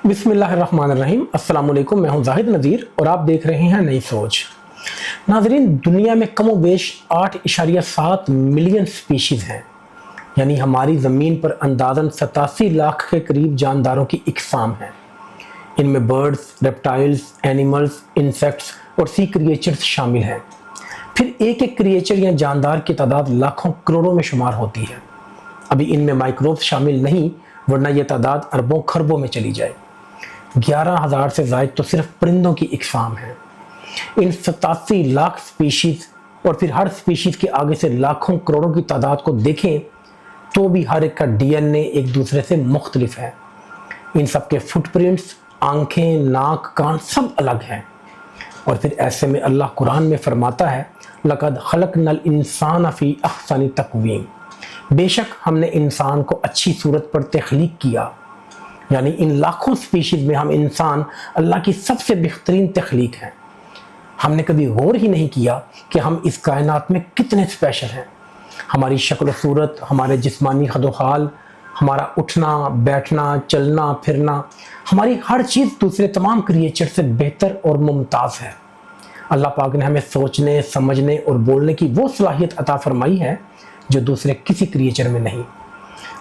बिस्मिल्लाहिर्रहमानिर्रहीम। अस्सलाम वालेकुम। मैं हूं जाहिद नज़ीर और आप देख रहे हैं नई सोच। नाजरीन, दुनिया में कमो बेश 8.7 मिलियन स्पीशीज़ हैं, यानी हमारी ज़मीन पर अंदाज़न 87 लाख के करीब जानदारों की इकसाम है। इनमें बर्ड्स, रेप्टाइल्स, एनिमल्स, इंसेक्ट्स और सी क्रिएचर्स शामिल हैं। फिर एक एक क्रिएचर या जानदार की तादाद लाखों करोड़ों में शुमार होती है। अभी इनमें माइक्रोब्स शामिल नहीं, वरना यह तादाद अरबों खरबों में चली जाए। 11,000 से ज़ायद तो सिर्फ परिंदों की इकसाम है। इन 87 लाख स्पीशीज़ और फिर हर स्पीशीज़ के आगे से लाखों करोड़ों की तादाद को देखें तो भी हर एक का डीएनए एक दूसरे से मुख्तलिफ है। इन सब के फुटप्रिंट्स, आंखें, नाक, कान सब अलग हैं। और फिर ऐसे में अल्लाह कुरान में फरमाता है, लक़द खलक़नल इंसान फ़ी अहसनि तक़वीम, बेशक हमने इंसान को अच्छी सूरत पर तख्लीक किया। यानी इन लाखों स्पीशीज़ में हम इंसान अल्लाह की सबसे बेहतरीन तख्लीक हैं। हमने कभी गौर ही नहीं किया कि हम इस कायनात में कितने स्पेशल हैं। हमारी शक्ल सूरत, हमारे जिस्मानी हदोहाल, हमारा उठना बैठना, चलना फिरना, हमारी हर चीज़ दूसरे तमाम क्रिएचर से बेहतर और मुमताज़ है। अल्लाह पाक ने हमें सोचने, समझने और बोलने की वो सलाहियत अता फरमाई है जो दूसरे किसी क्रिएचर में नहीं।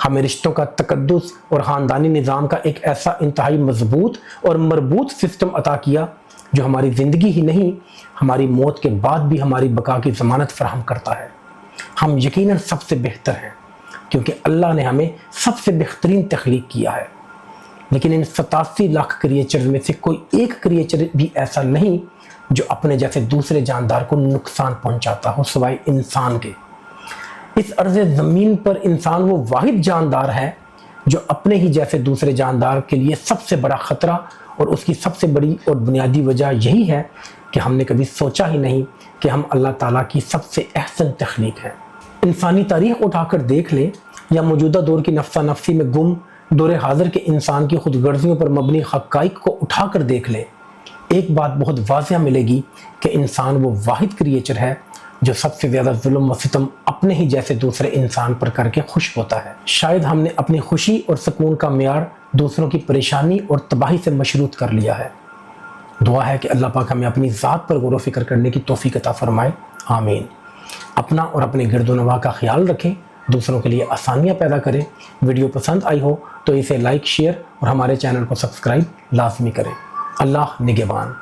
हमें रिश्तों का तकद्दुस और ख़ानदानी निज़ाम का एक ऐसा इंतहाई मजबूत और मरबूत सिस्टम अता किया जो हमारी ज़िंदगी ही नहीं, हमारी मौत के बाद भी हमारी बका की ज़मानत फराहम करता है। हम यकीनन सबसे बेहतर हैं क्योंकि अल्लाह ने हमें सबसे बेहतरीन तख्लीक किया है। लेकिन इन 87 लाख क्रिएचर में से कोई एक क्रिएचर भी ऐसा नहीं जो अपने जैसे दूसरे जानदार को नुकसान पहुँचाता हो, सिवाय इंसान के। इस अर्ज़े ज़मीन पर इंसान वो वाहिद जानदार है जो अपने ही जैसे दूसरे जानदार के लिए सबसे बड़ा ख़तरा, और उसकी सबसे बड़ी और बुनियादी वजह यही है कि हमने कभी सोचा ही नहीं कि हम अल्लाह ताला की सबसे अहसन तख्लीक हैं। इंसानी तारीख़ उठाकर देख लें या मौजूदा दौर की नफ्सा नफ्सी में गुम दौर हाज़िर के इंसान की खुदगर्जियों पर मबनी हक़ाइक़ को उठाकर देख लें, एक बात बहुत वाज़िह मिलेगी कि इंसान वो वाहिद क्रिएचर है जो सबसे ज़्यादा जुल्म व सितम अपने ही जैसे दूसरे इंसान पर करके खुश होता है। शायद हमने अपनी खुशी और सुकून का मेयार दूसरों की परेशानी और तबाही से मशरूत कर लिया है। दुआ है कि अल्लाह पाक हमें अपनी ज़ात पर गौर व फिक्र करने की तौफीक अता फरमाए। आमीन। अपना और अपने गिरदोनवा का ख्याल रखें, दूसरों के लिए आसानियाँ पैदा करें। वीडियो पसंद आई हो तो इसे लाइक, शेयर और हमारे चैनल को सब्सक्राइब लाजमी करें। अल्लाह निगहबान।